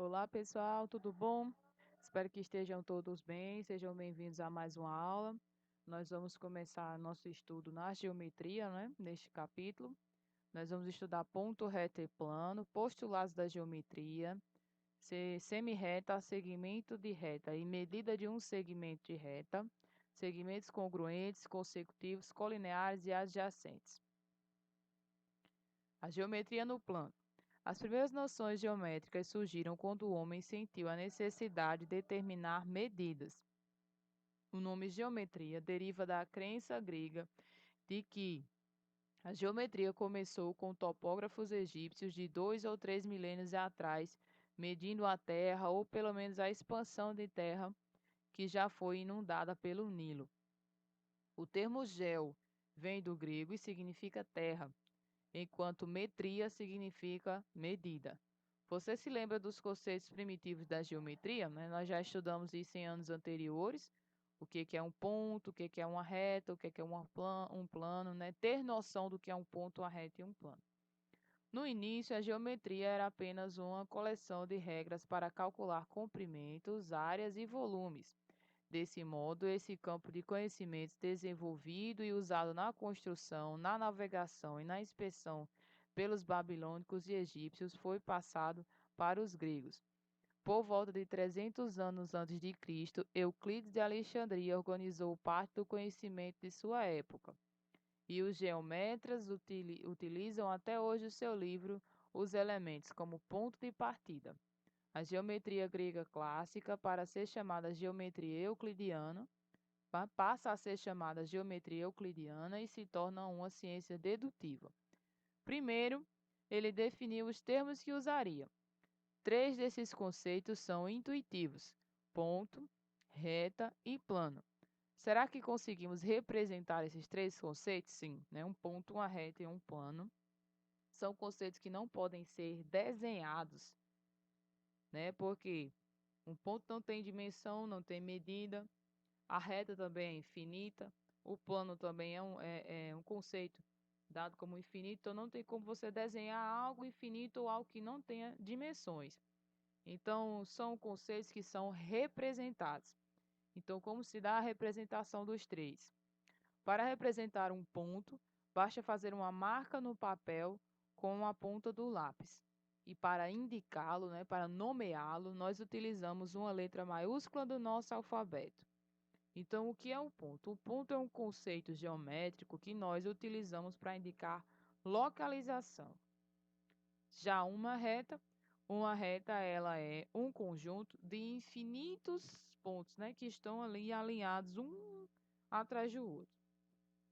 Olá, pessoal, tudo bom? Espero que estejam todos bem, sejam bem-vindos a mais uma aula. Nós vamos começar nosso estudo na geometria, né? Neste capítulo. Nós vamos estudar ponto reto e plano, postulados da geometria, semi-reta, segmento de reta e medida de um segmento de reta, segmentos congruentes, consecutivos, colineares e adjacentes. A geometria no plano. As primeiras noções geométricas surgiram quando o homem sentiu a necessidade de determinar medidas. O nome geometria deriva da crença grega de que a geometria começou com topógrafos egípcios de 2 ou 3 milênios atrás, medindo a terra ou pelo menos a expansão de terra que já foi inundada pelo Nilo. O termo geo vem do grego e significa terra, enquanto metria significa medida. Você se lembra dos conceitos primitivos da geometria, né? Nós já estudamos isso em anos anteriores. O que é um ponto, o que é uma reta, o que é um plano, né? Ter noção do que é um ponto, uma reta e um plano. No início, a geometria era apenas uma coleção de regras para calcular comprimentos, áreas e volumes. Desse modo, esse campo de conhecimentos desenvolvido e usado na construção, na navegação e na inspeção pelos babilônicos e egípcios foi passado para os gregos. Por volta de 300 anos antes de Cristo, Euclides de Alexandria organizou parte do conhecimento de sua época. E os geometras utilizam até hoje o seu livro Os Elementos como ponto de partida. A geometria grega clássica, para ser chamada geometria euclidiana, passa a ser chamada geometria euclidiana e se torna uma ciência dedutiva. Primeiro, ele definiu os termos que usaria. 3 desses conceitos são intuitivos: ponto, reta e plano. Será que conseguimos representar esses 3 conceitos? Sim, né? Um ponto, uma reta e um plano. São conceitos que não podem ser desenhados, né? Porque um ponto não tem dimensão, não tem medida. A reta também é infinita. O plano também é um conceito dado como infinito. Então, não tem como você desenhar algo infinito ou algo que não tenha dimensões. Então, são conceitos que são representados. Então, como se dá a representação dos 3? Para representar um ponto, basta fazer uma marca no papel com a ponta do lápis. E para indicá-lo, né, para nomeá-lo, nós utilizamos uma letra maiúscula do nosso alfabeto. Então, o que é um ponto? O ponto é um conceito geométrico que nós utilizamos para indicar localização. Já uma reta ela é um conjunto de infinitos pontos, né, que estão ali alinhados um atrás do outro,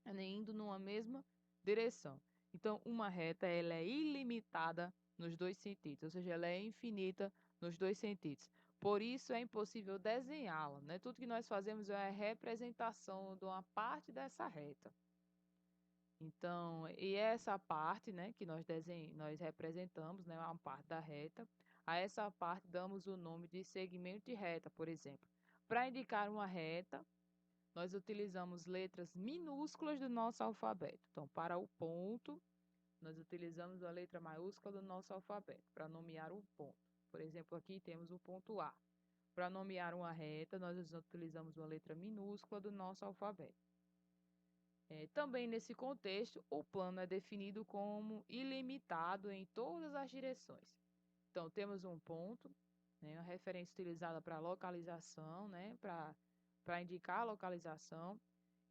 indo numa mesma direção. Então, uma reta ela é ilimitada nos dois sentidos, ou seja, ela é infinita nos dois sentidos. Por isso é impossível desenhá-la, né? Tudo que nós fazemos é a representação de uma parte dessa reta. Então, e essa parte, né, que nós representamos, né, uma parte da reta, a essa parte damos o nome de segmento de reta, por exemplo. Para indicar uma reta, nós utilizamos letras minúsculas do nosso alfabeto. Então, para o ponto, nós utilizamos a letra maiúscula do nosso alfabeto para nomear o ponto. Por exemplo, aqui temos o ponto A. Para nomear uma reta, nós utilizamos uma letra minúscula do nosso alfabeto. Também nesse contexto, o plano é definido como ilimitado em todas as direções. Então, temos um ponto, né, uma referência utilizada para localização, né, para indicar a localização,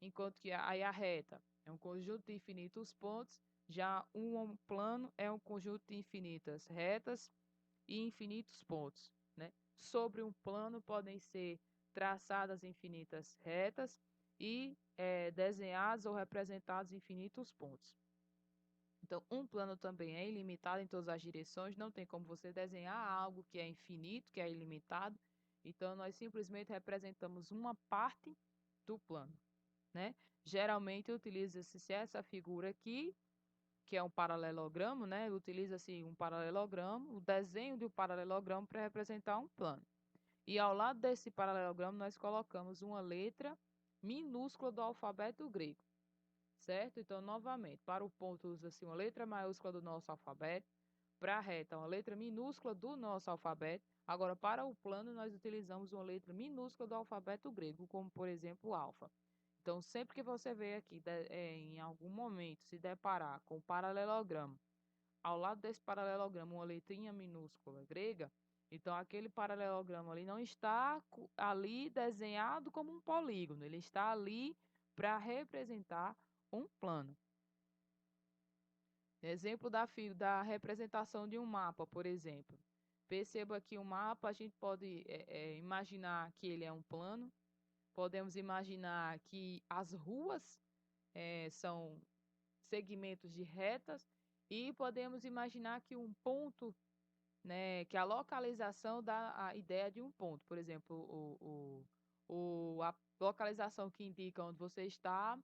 enquanto que a reta é um conjunto de infinitos pontos, já um plano é um conjunto de infinitas retas e infinitos pontos, né? Sobre um plano podem ser traçadas infinitas retas e desenhados ou representados infinitos pontos. Então, um plano também é ilimitado em todas as direções, não tem como você desenhar algo que é infinito, que é ilimitado. Então, nós simplesmente representamos uma parte do plano, né? Geralmente utiliza-se essa figura aqui, que é um paralelogramo, né? Utiliza-se um paralelogramo, o desenho de um paralelogramo para representar um plano. E ao lado desse paralelogramo nós colocamos uma letra minúscula do alfabeto grego, certo? Então, novamente, para o ponto usa-se uma letra maiúscula do nosso alfabeto, para a reta, uma letra minúscula do nosso alfabeto. Agora, para o plano, nós utilizamos uma letra minúscula do alfabeto grego, como, por exemplo, o alfa. Então, sempre que você vê aqui, em algum momento, se deparar com o paralelogramo, ao lado desse paralelogramo, uma letrinha minúscula grega, então aquele paralelogramo ali não está ali desenhado como um polígono, ele está ali para representar um plano. Exemplo da representação de um mapa, por exemplo. Perceba que o mapa a gente pode imaginar que ele é um plano, podemos imaginar que as ruas são segmentos de retas e podemos imaginar que um ponto, né, que a localização dá a ideia de um ponto. Por exemplo, a localização que indica onde você está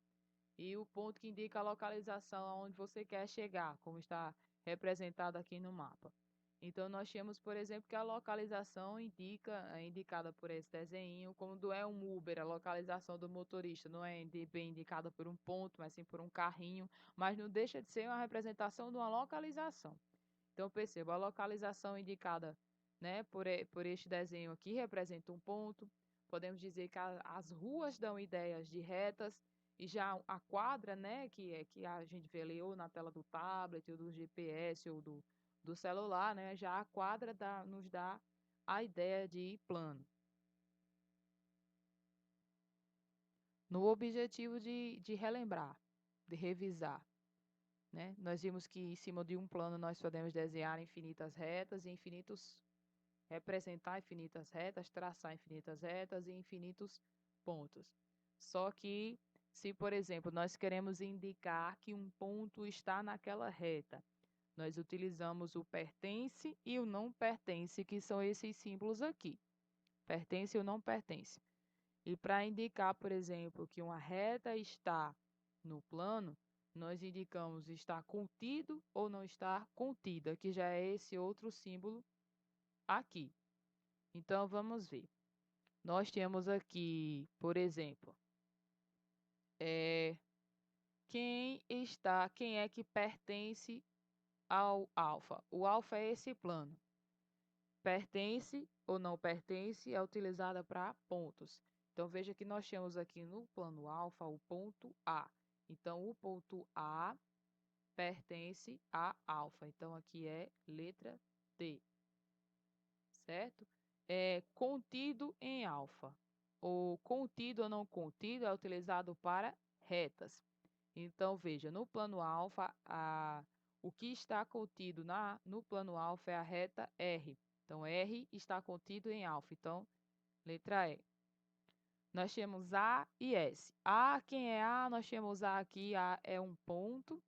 e o ponto que indica a localização aonde você quer chegar, como está representado aqui no mapa. Então, nós temos, por exemplo, que a localização é indicada por esse desenho, quando é um Uber, a localização do motorista não é bem indicada por um ponto, mas sim por um carrinho, mas não deixa de ser uma representação de uma localização. Então, perceba, a localização indicada, né, por este desenho aqui representa um ponto. Podemos dizer que as ruas dão ideias de retas, e já a quadra, né, que a gente vê ali ou na tela do tablet, ou do GPS, ou do celular, né, já a quadra nos dá a ideia de plano. No objetivo de relembrar, de revisar, né, nós vimos que em cima de um plano nós podemos desenhar infinitas retas e representar infinitas retas, traçar infinitas retas e infinitos pontos. Só que, se, por exemplo, nós queremos indicar que um ponto está naquela reta, nós utilizamos o pertence e o não pertence, que são esses símbolos aqui. Pertence ou não pertence. E para indicar, por exemplo, que uma reta está no plano, nós indicamos está contido ou não está contida, que já é esse outro símbolo aqui. Então, vamos ver. Nós temos aqui, por exemplo, quem é que pertence ao alfa? O alfa é esse plano. Pertence ou não pertence é utilizada para pontos. Então, veja que nós temos aqui no plano alfa o ponto A. Então, o ponto A pertence a alfa. Então, aqui é letra D. Certo? Contido em alfa. O contido ou não contido é utilizado para retas. Então, veja, no plano alfa, o que está contido no plano alfa é a reta R. Então, R está contido em alfa. Então, letra E. Nós temos A e S. A, quem é A? Nós temos A aqui, A é um ponto.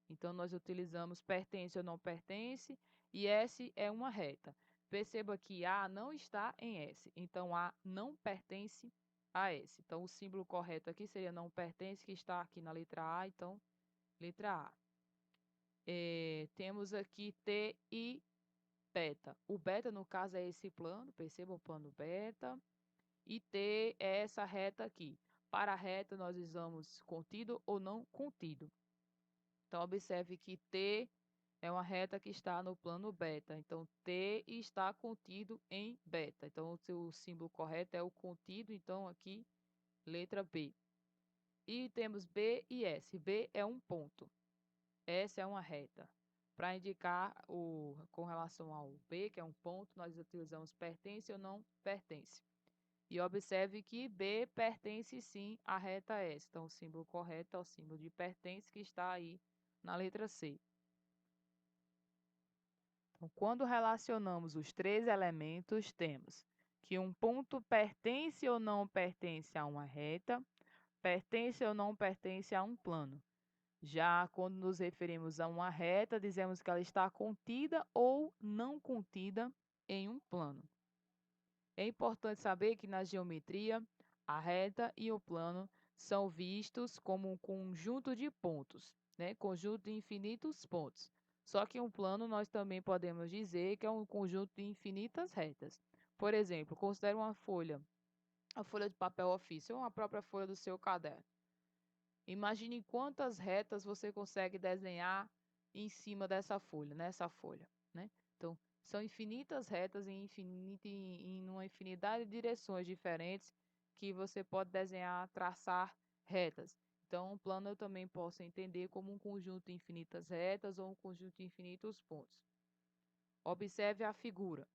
Então, nós utilizamos pertence ou não pertence. E S é uma reta. Perceba que A não está em S. Então, A não pertence a S. Então, o símbolo correto aqui seria não pertence, que está aqui na letra A. Então, letra A. Temos aqui T e beta. O beta, no caso, é esse plano. Perceba o plano beta. E T é essa reta aqui. Para a reta, nós usamos contido ou não contido. Então, observe que T é uma reta que está no plano beta. Então, T está contido em beta. Então, o seu símbolo correto é o contido. Então, aqui, letra B. E temos B e S. B é um ponto. S é uma reta. Para indicar com relação ao B, que é um ponto, nós utilizamos pertence ou não pertence. E observe que B pertence sim à reta S. Então, o símbolo correto é o símbolo de pertence que está aí na letra C. Então, quando relacionamos os três elementos, temos que um ponto pertence ou não pertence a uma reta, pertence ou não pertence a um plano. Já quando nos referimos a uma reta, dizemos que ela está contida ou não contida em um plano. É importante saber que na geometria, a reta e o plano são vistos como um conjunto de pontos, né? Conjunto de infinitos pontos. Só que um plano nós também podemos dizer que é um conjunto de infinitas retas. Por exemplo, considere uma folha, a folha de papel ofício, ou a própria folha do seu caderno. Imagine quantas retas você consegue desenhar em cima dessa folha, nessa folha. né? Então, são infinitas retas em uma infinidade de direções diferentes que você pode desenhar, traçar retas. Então, um plano eu também posso entender como um conjunto de infinitas retas ou um conjunto de infinitos pontos. Observe a figura.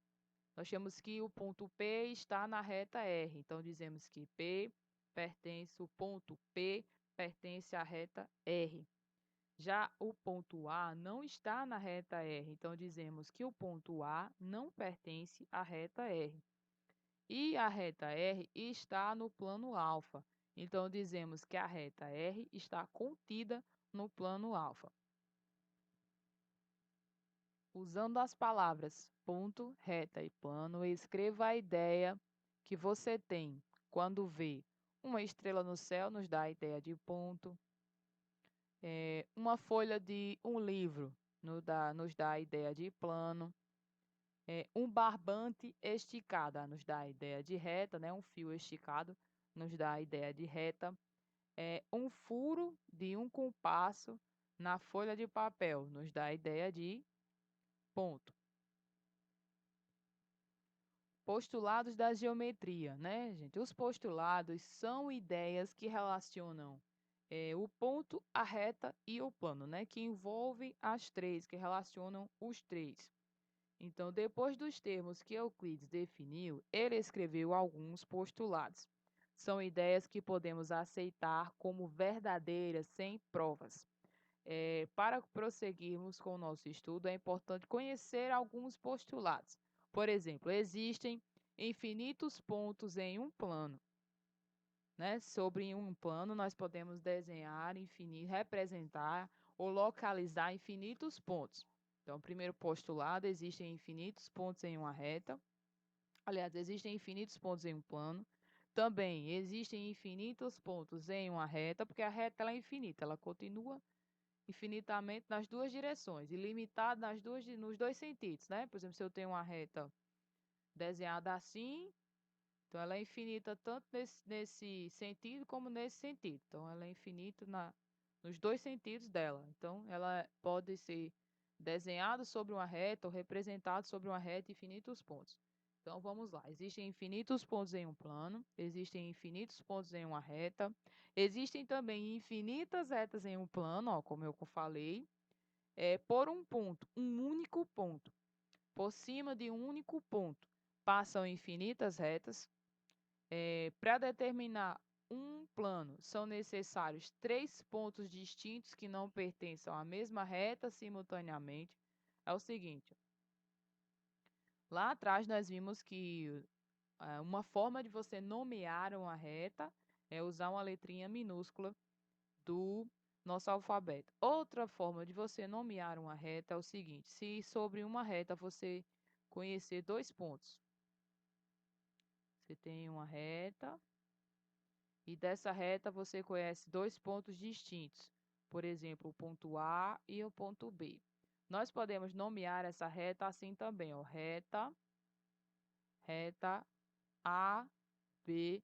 Nós temos que o ponto P está na reta R. Então, dizemos que o ponto P pertence à reta R. Já o ponto A não está na reta R, então dizemos que o ponto A não pertence à reta R. E a reta R está no plano alfa, então dizemos que a reta R está contida no plano alfa. Usando as palavras ponto, reta e plano, escreva a ideia que você tem quando vê uma estrela no céu, nos dá a ideia de ponto. Uma folha de um livro nos dá a ideia de plano. Um barbante esticado nos dá a ideia de reta, né? Um fio esticado nos dá a ideia de reta. Um furo de um compasso na folha de papel nos dá a ideia de ponto. Postulados da geometria, né, gente? Os postulados são ideias que relacionam o ponto, a reta e o plano, né? Que envolvem as três, que relacionam os três. Então, depois dos termos que Euclides definiu, ele escreveu alguns postulados. São ideias que podemos aceitar como verdadeiras sem provas. Para prosseguirmos com o nosso estudo, é importante conhecer alguns postulados. Por exemplo, existem infinitos pontos em um plano. Né? Sobre um plano, nós podemos desenhar, representar ou localizar infinitos pontos. Então, primeiro postulado, existem infinitos pontos em uma reta. Aliás, existem infinitos pontos em um plano. Também existem infinitos pontos em uma reta, porque a reta ela é infinita, ela continua infinitamente nas duas direções, ilimitada nos dois sentidos, né? Por exemplo, se eu tenho uma reta desenhada assim, então ela é infinita tanto nesse sentido como nesse sentido. Então ela é infinita nos dois sentidos dela. Então ela pode ser desenhada sobre uma reta ou representada sobre uma reta infinitos pontos. Então vamos lá. Existem infinitos pontos em um plano, existem infinitos pontos em uma reta, existem também infinitas retas em um plano, ó, como eu falei, por um ponto, um único ponto. Por cima de um único ponto passam infinitas retas. Para determinar um plano, são necessários três pontos distintos que não pertençam à mesma reta simultaneamente. É o seguinte, lá atrás nós vimos que uma forma de você nomear uma reta é usar uma letrinha minúscula do nosso alfabeto. Outra forma de você nomear uma reta é o seguinte, se sobre uma reta você conhecer dois pontos, você tem uma reta e dessa reta você conhece dois pontos distintos, por exemplo, o ponto A e o ponto B. Nós podemos nomear essa reta assim também, ó, reta A, B,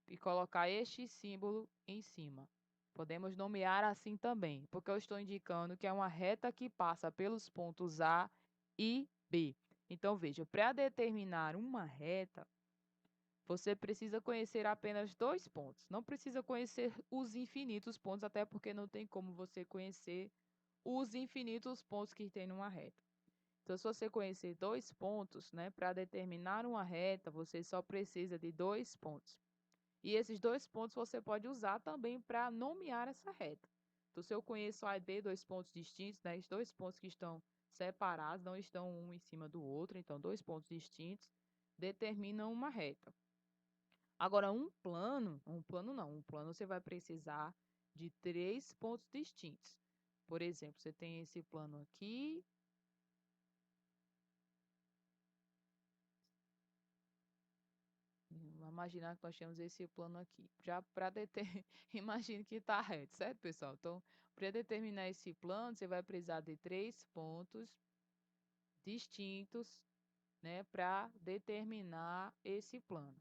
e colocar este símbolo em cima. Podemos nomear assim também, porque eu estou indicando que é uma reta que passa pelos pontos A e B. Então, veja, para determinar uma reta, você precisa conhecer apenas dois pontos. Não precisa conhecer os infinitos pontos, até porque não tem como você conhecer os infinitos pontos que tem numa reta. Então, se você conhecer dois pontos, né, para determinar uma reta, você só precisa de dois pontos. E esses dois pontos você pode usar também para nomear essa reta. Então, se eu conheço A e B, dois pontos distintos, né, os dois pontos que estão separados, não estão um em cima do outro, então dois pontos distintos determinam uma reta. Agora, um plano você vai precisar de três pontos distintos. Por exemplo, você tem esse plano aqui. Vamos imaginar que nós temos esse plano aqui. Já para determinar, imagine que está reto, certo, pessoal? Então, para determinar esse plano, você vai precisar de três pontos distintos, né, para determinar esse plano.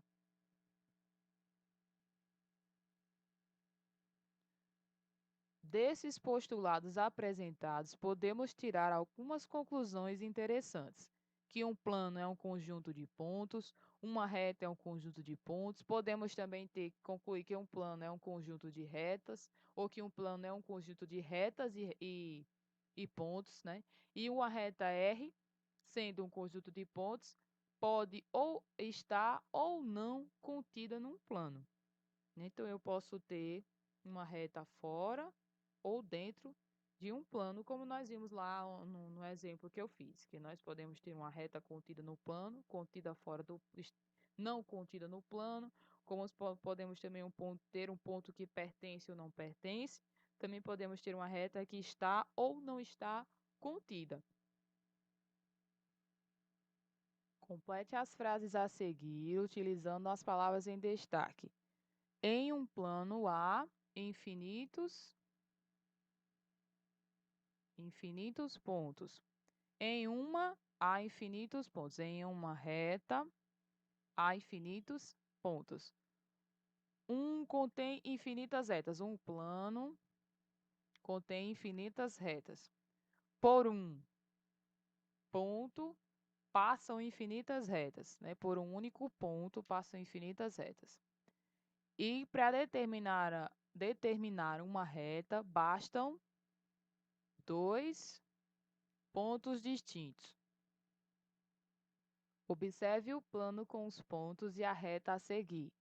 Desses postulados apresentados, podemos tirar algumas conclusões interessantes, que um plano é um conjunto de pontos, uma reta é um conjunto de pontos. Podemos também concluir que um plano é um conjunto de retas, ou que um plano é um conjunto de retas e pontos, né? E uma reta R, sendo um conjunto de pontos, pode ou estar ou não contida num plano. Então, eu posso ter uma reta fora ou dentro de um plano, como nós vimos lá no exemplo que eu fiz, que nós podemos ter uma reta contida no plano, contida fora não contida no plano, como podemos também ter um ponto que pertence ou não pertence, também podemos ter uma reta que está ou não está contida. Complete as frases a seguir utilizando as palavras em destaque. Em um plano há infinitos pontos. Em uma, há infinitos pontos. Em uma reta, há infinitos pontos. Um contém infinitas retas. Um plano contém infinitas retas. Por um ponto, passam infinitas retas. Né? Por um único ponto, passam infinitas retas. E para determinar uma reta, bastam dois pontos distintos. Observe o plano com os pontos e a reta a seguir.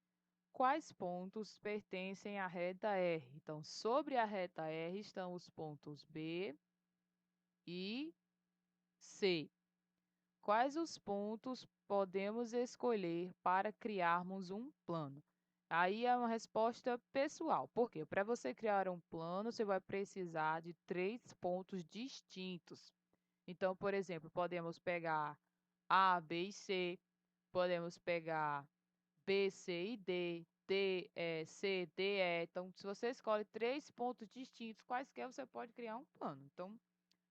Quais pontos pertencem à reta R? Então, sobre a reta R estão os pontos B e C. Quais os pontos podemos escolher para criarmos um plano? Aí é uma resposta pessoal. Por quê? Para você criar um plano, você vai precisar de 3 pontos distintos. Então, por exemplo, podemos pegar A, B e C, podemos pegar B, C e D, C, D, E. Então, se você escolhe 3 pontos distintos, quaisquer, você pode criar um plano. Então,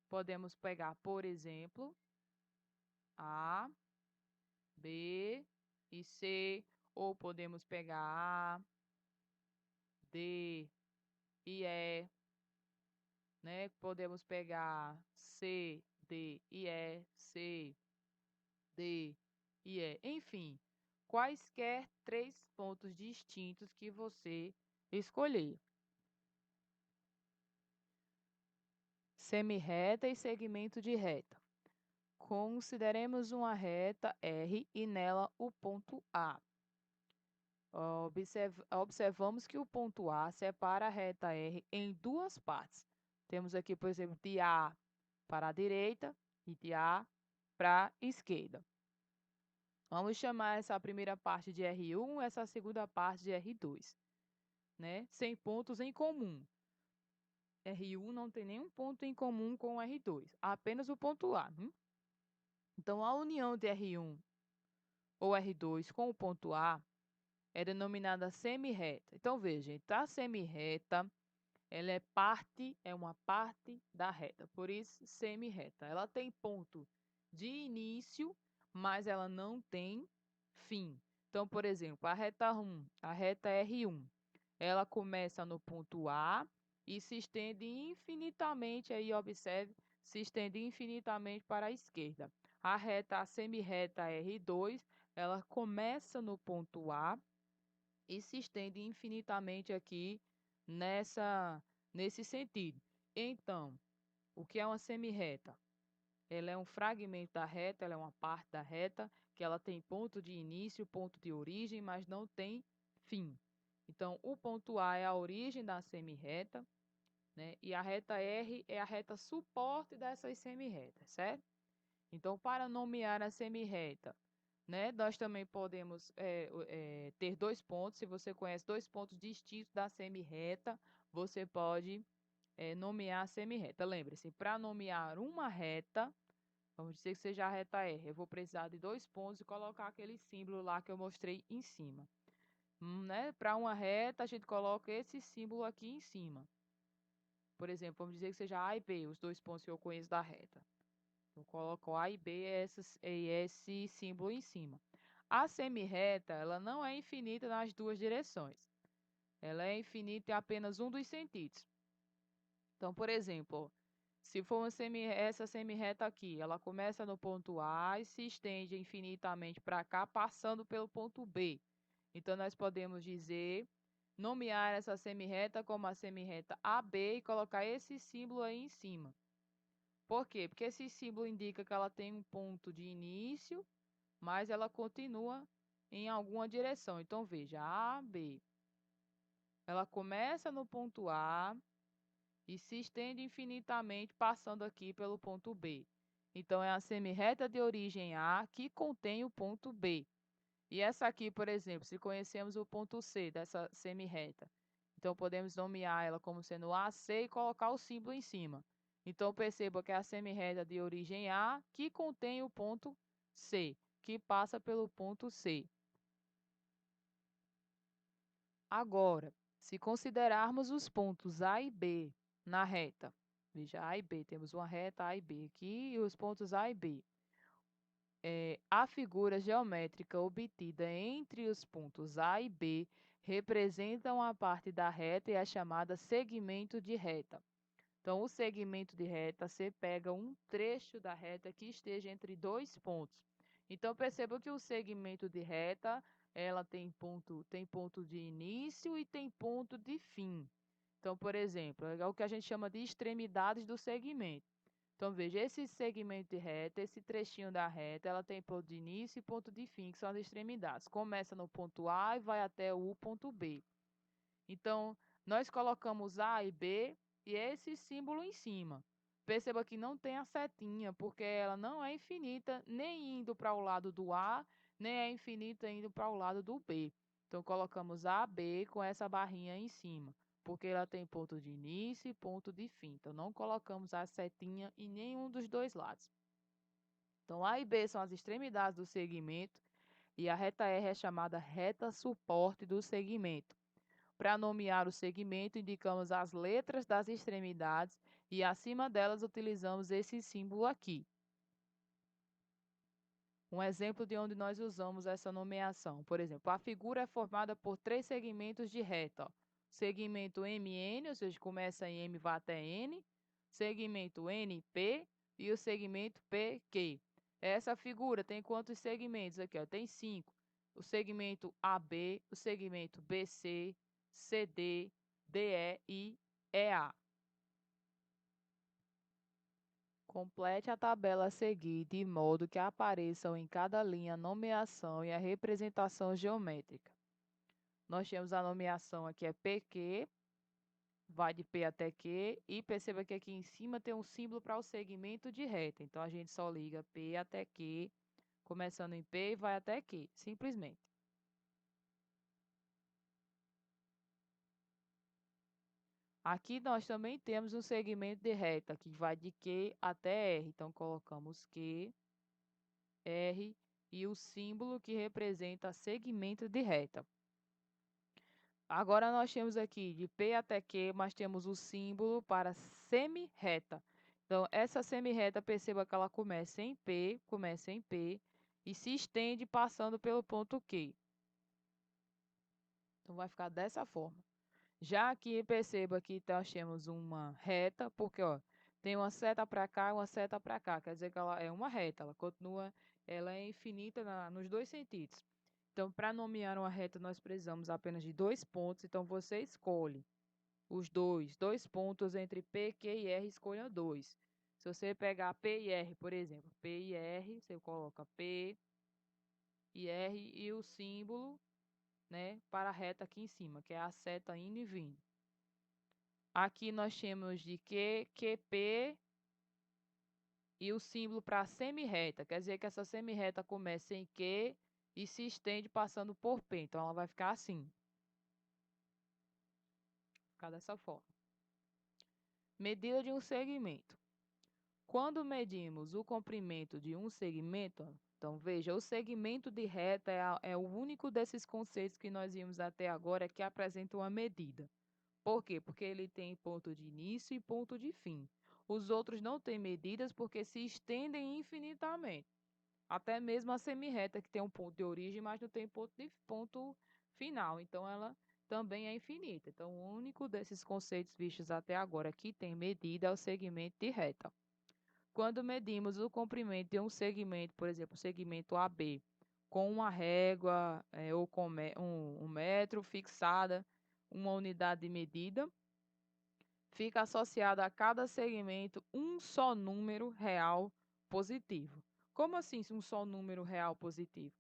podemos pegar, por exemplo, A, B e C, ou podemos pegar A, D e E, né? Podemos pegar C, D e E, C, D e E. Enfim, quaisquer 3 pontos distintos que você escolher. Semirreta e segmento de reta. Consideremos uma reta R e nela o ponto A. Observamos que o ponto A separa a reta R em duas partes. Temos aqui, por exemplo, de A para a direita e de A para a esquerda. Vamos chamar essa primeira parte de R1, essa segunda parte de R2, né? Sem pontos em comum. R1 não tem nenhum ponto em comum com o R2, apenas o ponto A. Então, a união de R1 ou R2 com o ponto A é denominada semirreta. Então, veja, a semirreta, ela é uma parte da reta, por isso semirreta. Ela tem ponto de início, mas ela não tem fim. Então, por exemplo, a reta R1, ela começa no ponto A e se estende infinitamente, aí observe, se estende infinitamente para a esquerda. A semirreta R2, ela começa no ponto A e se estende infinitamente aqui nesse sentido. Então, o que é uma semirreta? Ela é um fragmento da reta, ela é uma parte da reta, que ela tem ponto de início, ponto de origem, mas não tem fim. Então, o ponto A é a origem da semirreta, né? E a reta R é a reta suporte dessas semirretas, certo? Então, para nomear a semirreta, né, nós também podemos ter 2 pontos. Se você conhece 2 pontos distintos da semirreta, você pode nomear a semirreta. Lembre-se, para nomear uma reta, vamos dizer que seja a reta R, eu vou precisar de 2 pontos e colocar aquele símbolo lá que eu mostrei em cima. Né? Para uma reta, a gente coloca esse símbolo aqui em cima. Por exemplo, vamos dizer que seja A e B, os 2 pontos que eu conheço da reta. Eu coloco A e B esse símbolo em cima. A semirreta, ela não é infinita nas duas direções. Ela é infinita em apenas um dos sentidos. Então, por exemplo, se for essa semirreta aqui, ela começa no ponto A e se estende infinitamente para cá, passando pelo ponto B. Então, nós podemos nomear essa semirreta como a semirreta AB e colocar esse símbolo aí em cima. Por quê? Porque esse símbolo indica que ela tem um ponto de início, mas ela continua em alguma direção. Então, veja, AB. Ela começa no ponto A e se estende infinitamente, passando aqui pelo ponto B. Então, é a semirreta de origem A que contém o ponto B. E essa aqui, por exemplo, se conhecemos o ponto C dessa semirreta, então podemos nomear ela como sendo AC e colocar o símbolo em cima. Então, perceba que é a semirreta de origem A que contém o ponto C, que passa pelo ponto C. Agora, se considerarmos os pontos A e B na reta, veja, A e B, temos uma reta A e B aqui e os pontos A e B. A figura geométrica obtida entre os pontos A e B representa uma parte da reta e é chamada segmento de reta. Então, o segmento de reta, você pega um trecho da reta que esteja entre dois pontos. Então, perceba que o segmento de reta, ela tem ponto de início e tem ponto de fim. Então, por exemplo, é o que a gente chama de extremidades do segmento. Então, veja, esse segmento de reta, esse trechinho da reta, ela tem ponto de início e ponto de fim, que são as extremidades. Começa no ponto A e vai até o ponto B. Então, nós colocamos A e B e esse símbolo em cima. Perceba que não tem a setinha, porque ela não é infinita, nem indo para o lado do A, nem é infinita indo para o lado do B. Então, colocamos A, B com essa barrinha em cima, porque ela tem ponto de início e ponto de fim. Então, não colocamos a setinha em nenhum dos dois lados. Então, A e B são as extremidades do segmento e a reta R é chamada reta suporte do segmento. Para nomear o segmento, indicamos as letras das extremidades e acima delas utilizamos esse símbolo aqui. Um exemplo de onde nós usamos essa nomeação. Por exemplo, a figura é formada por três segmentos de reta. Ó. Segmento MN, ou seja, começa em M e vai até N. Segmento NP e o segmento PQ. Essa figura tem quantos segmentos aqui? Ó? Tem 5. O segmento AB, o segmento BC, CD, DE e EA. Complete a tabela a seguir de modo que apareçam em cada linha a nomeação e a representação geométrica. Nós temos a nomeação aqui é PQ, vai de P até Q, e perceba que aqui em cima tem um símbolo para o segmento de reta. Então, a gente só liga P até Q, começando em P e vai até Q, simplesmente. Aqui nós também temos um segmento de reta que vai de Q até R. Então, colocamos Q, R e o símbolo que representa segmento de reta. Agora nós temos aqui de P até Q, mas temos o símbolo para semi-reta. Então, essa semi-reta, perceba que ela começa em P e se estende passando pelo ponto Q. Então, vai ficar dessa forma. Já aqui, perceba que nós temos uma reta, porque ó, tem uma seta para cá e uma seta para cá. Quer dizer que ela é uma reta, ela é infinita nos dois sentidos. Então, para nomear uma reta, nós precisamos apenas de dois pontos. Então, você escolhe os dois pontos entre P, Q e R, escolha dois. Se você pegar P e R, por exemplo, P e R, você coloca P e R e o símbolo, né, para a reta aqui em cima, que é a seta indo e vindo. Aqui nós temos de Q, QP e o símbolo para semi-reta. Quer dizer que essa semi-reta começa em Q e se estende passando por P. Então, ela vai ficar assim. Ficar dessa forma. Medida de um segmento. Quando medimos o comprimento de um segmento, então veja, o segmento de reta é o único desses conceitos que nós vimos até agora que apresenta uma medida. Por quê? Porque ele tem ponto de início e ponto de fim. Os outros não têm medidas porque se estendem infinitamente. Até mesmo a semirreta, que tem um ponto de origem, mas não tem ponto final. Então, ela também é infinita. Então, o único desses conceitos vistos até agora que tem medida é o segmento de reta. Quando medimos o comprimento de um segmento, por exemplo, o segmento AB, com uma régua ou com um metro fixada, uma unidade de medida, fica associado a cada segmento um só número real positivo. Como assim um só número real positivo?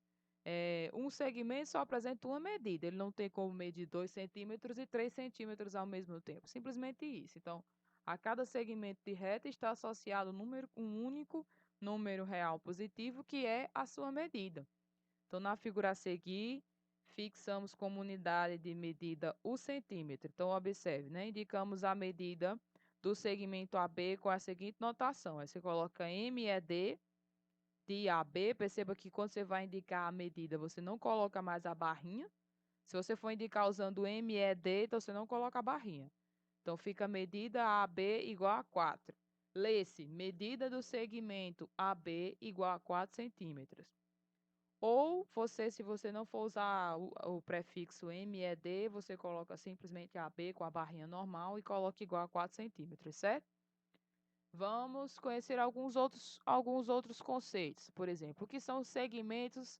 Um segmento só apresenta uma medida, ele não tem como medir 2 centímetros e 3 centímetros ao mesmo tempo, simplesmente isso. Então, a cada segmento de reta está associado um único número real positivo, que é a sua medida. Então, na figura a seguir, fixamos como unidade de medida o centímetro. Então, observe, né? Indicamos a medida do segmento AB com a seguinte notação. Aí você coloca MED de AB. Perceba que quando você vai indicar a medida, você não coloca mais a barrinha. Se você for indicar usando MED, então você não coloca a barrinha. Então, fica medida AB igual a 4. Lê-se, medida do segmento AB igual a 4 centímetros. Ou você, se você não for usar o prefixo MED, você coloca simplesmente AB com a barrinha normal e coloca igual a 4 centímetros, certo? Vamos conhecer alguns outros conceitos. Por exemplo, o que são segmentos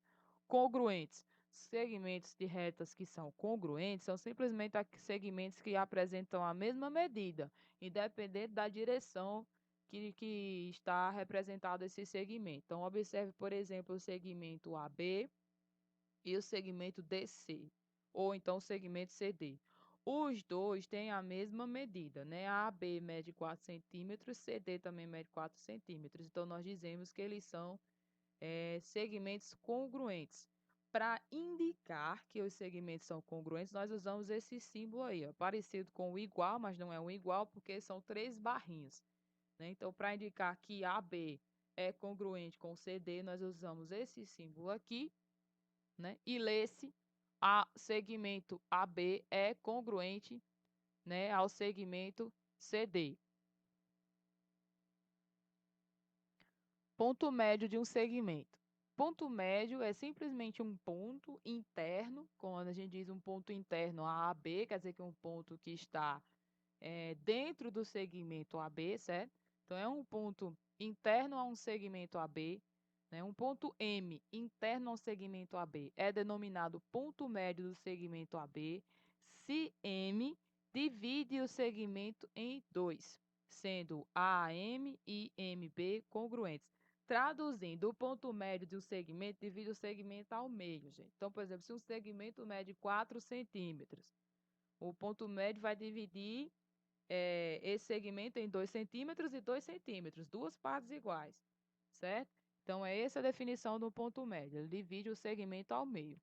congruentes? Segmentos de retas que são congruentes são simplesmente segmentos que apresentam a mesma medida, independente da direção que está representado esse segmento. Então, observe, por exemplo, o segmento AB e o segmento DC, ou então o segmento CD. Os dois têm a mesma medida, né? A AB mede 4 centímetros, CD também mede 4 centímetros. Então, nós dizemos que eles são segmentos congruentes. Para indicar que os segmentos são congruentes, nós usamos esse símbolo aí, ó, parecido com o igual, mas não é um igual, porque são 3 barrinhos, né? Então, para indicar que AB é congruente com o CD, nós usamos esse símbolo aqui, né? E lê-se, a segmento AB é congruente, né, ao segmento CD. Ponto médio de um segmento. Ponto médio é simplesmente um ponto interno. Quando a gente diz um ponto interno a AB, quer dizer que é um ponto que está dentro do segmento AB, certo? Então, é um ponto interno a um segmento AB, né? Um ponto M interno ao segmento AB é denominado ponto médio do segmento AB, se M divide o segmento em dois, sendo AM e MB congruentes. Traduzindo, o ponto médio de um segmento divide o segmento ao meio, gente. Então, por exemplo, se um segmento mede 4 centímetros, o ponto médio vai dividir esse segmento em 2 centímetros e 2 centímetros, duas partes iguais, certo? Então, é essa a definição do ponto médio. Ele divide o segmento ao meio.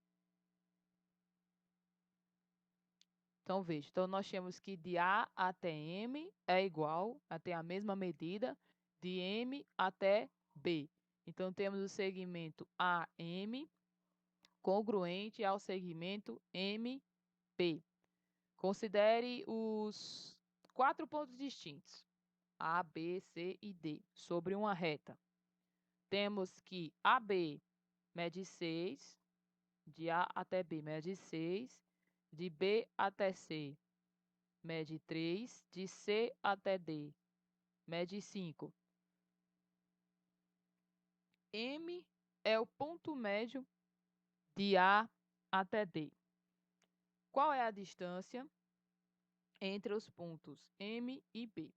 Então, veja. Então, nós temos que de A até M é igual, tem a mesma medida, de M até B. Então, temos o segmento AM congruente ao segmento MB. Considere os 4 pontos distintos, A, B, C e D, sobre uma reta. Temos que AB mede 6, de A até B mede 6, de B até C mede 3, de C até D mede 5. M é o ponto médio de A até D. Qual é a distância entre os pontos M e B?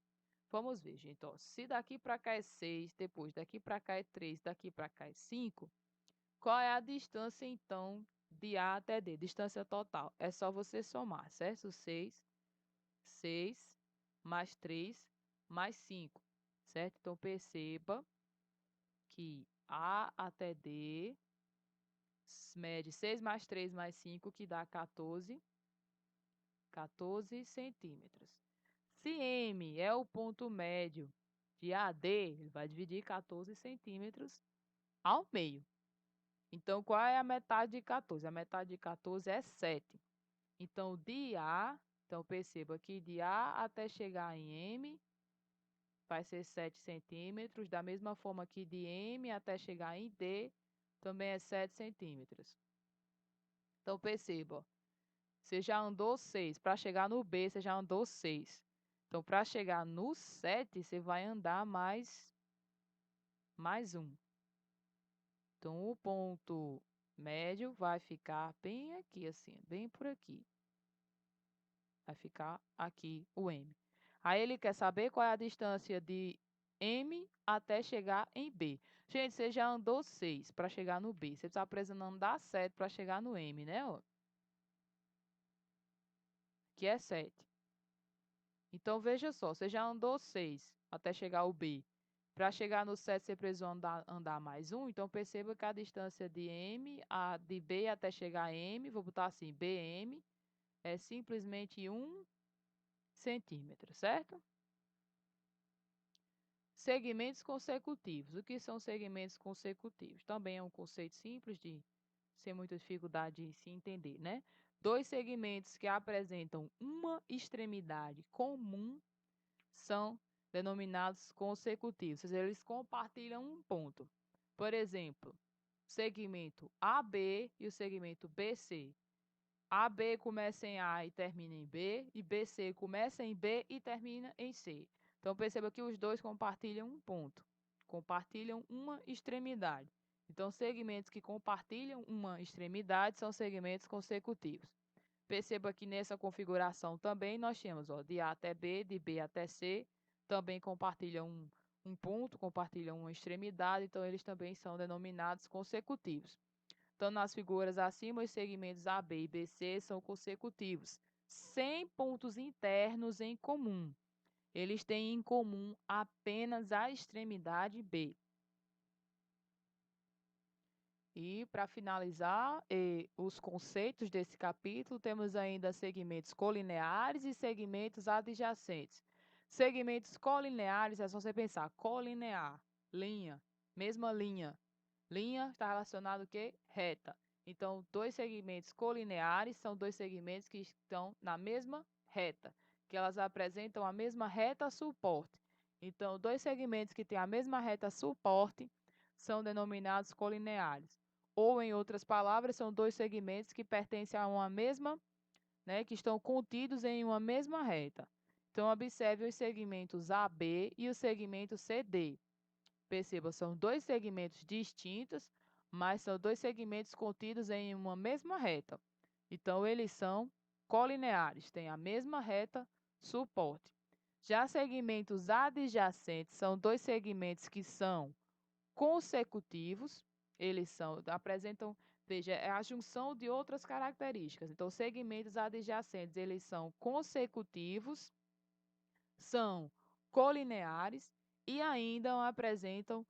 Vamos ver, gente. Ó, se daqui para cá é 6, depois daqui para cá é 3, daqui para cá é 5, qual é a distância, então, de A até D? Distância total. É só você somar, certo? 6, 6, mais 3, mais 5, certo? Então, perceba que A até D mede 6 mais 3 mais 5, que dá 14 centímetros. Se M é o ponto médio de AD, ele vai dividir 14 centímetros ao meio. Então, qual é a metade de 14? A metade de 14 é 7. Então, de A, então perceba que de A até chegar em M vai ser 7 centímetros. Da mesma forma que de M até chegar em D também é 7 centímetros. Então, perceba, Você já andou 6. Para chegar no B, você já andou 6. Então, para chegar no 7, você vai andar mais 1. Então, o ponto médio vai ficar bem aqui, assim, bem por aqui. Vai ficar aqui o M. Aí ele quer saber qual é a distância de M até chegar em B. Gente, você já andou 6 para chegar no B. Você está precisando andar 7 para chegar no M, né? Ó, que é 7. Então, veja só, você já andou 6 até chegar ao B. Para chegar no 7, você precisa andar mais 1. Então, perceba que a distância de de B até chegar a M, vou botar assim, BM, é simplesmente 1 centímetro, certo? Segmentos consecutivos. O que são segmentos consecutivos? Também é um conceito simples de sem muita dificuldade de se entender, né? Dois segmentos que apresentam uma extremidade comum são denominados consecutivos, ou seja, eles compartilham um ponto. Por exemplo, o segmento AB e o segmento BC. AB começa em A e termina em B, e BC começa em B e termina em C. Então, perceba que os dois compartilham um ponto, compartilham uma extremidade. Então, segmentos que compartilham uma extremidade são segmentos consecutivos. Perceba que nessa configuração também nós temos ó, de A até B, de B até C, também compartilham um ponto, compartilham uma extremidade, então eles também são denominados consecutivos. Então, nas figuras acima, os segmentos AB e BC são consecutivos, sem pontos internos em comum. Eles têm em comum apenas a extremidade B. E, para finalizar, os conceitos desse capítulo, temos ainda segmentos colineares e segmentos adjacentes. Segmentos colineares é só você pensar, colinear, linha, mesma linha. Linha está relacionado o quê? Reta. Então, dois segmentos colineares são dois segmentos que estão na mesma reta, que elas apresentam a mesma reta suporte. Então, dois segmentos que têm a mesma reta suporte são denominados colineares. Ou, em outras palavras, são dois segmentos que pertencem a uma mesma, né, que estão contidos em uma mesma reta. Então, observe os segmentos AB e o segmento CD. Perceba, são dois segmentos distintos, mas são dois segmentos contidos em uma mesma reta. Então, eles são colineares, têm a mesma reta suporte. Já segmentos adjacentes são dois segmentos que são consecutivos, apresentam, veja, é a junção de outras características. Então, segmentos adjacentes, eles são consecutivos, são colineares e ainda apresentam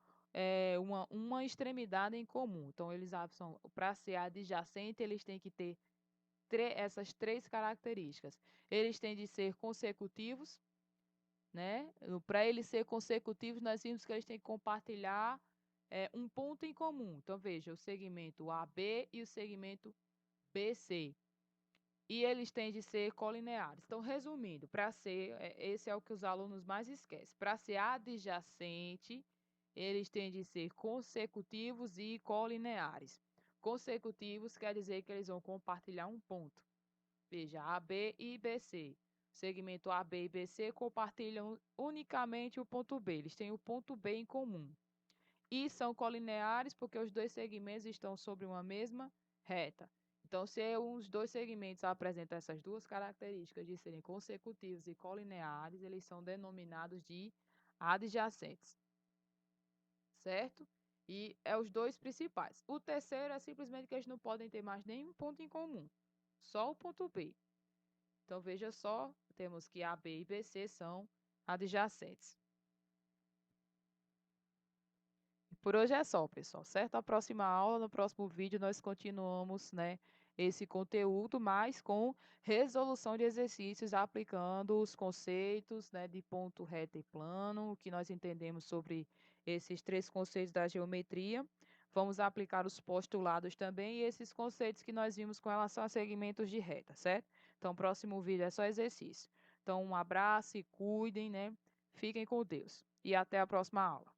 uma extremidade em comum. Então, eles são, para ser adjacente, eles têm que ter essas três características. Eles têm de ser consecutivos, né? Para eles ser consecutivos, nós vimos que eles têm que compartilhar um ponto em comum. Então, veja, o segmento AB e o segmento BC. E eles têm de ser colineares. Então, resumindo, para ser, esse é o que os alunos mais esquecem. Para ser adjacente, eles têm de ser consecutivos e colineares. Consecutivos quer dizer que eles vão compartilhar um ponto. Veja, AB e BC. Segmento AB e BC compartilham unicamente o ponto B. Eles têm o ponto B em comum. E são colineares porque os dois segmentos estão sobre uma mesma reta. Então, se os dois segmentos apresentam essas duas características de serem consecutivos e colineares, eles são denominados de adjacentes. Certo? E é os dois principais. O terceiro é simplesmente que eles não podem ter mais nenhum ponto em comum. Só o ponto B. Então, veja só, temos que AB e BC são adjacentes. Por hoje é só, pessoal, certo? A próxima aula, no próximo vídeo, nós continuamos, né, esse conteúdo, mas com resolução de exercícios, aplicando os conceitos, né, de ponto reto e plano, o que nós entendemos sobre esses três conceitos da geometria. Vamos aplicar os postulados também e esses conceitos que nós vimos com relação a segmentos de reta, certo? Então, o próximo vídeo é só exercício. Então, um abraço e cuidem, né? Fiquem com Deus. E até a próxima aula.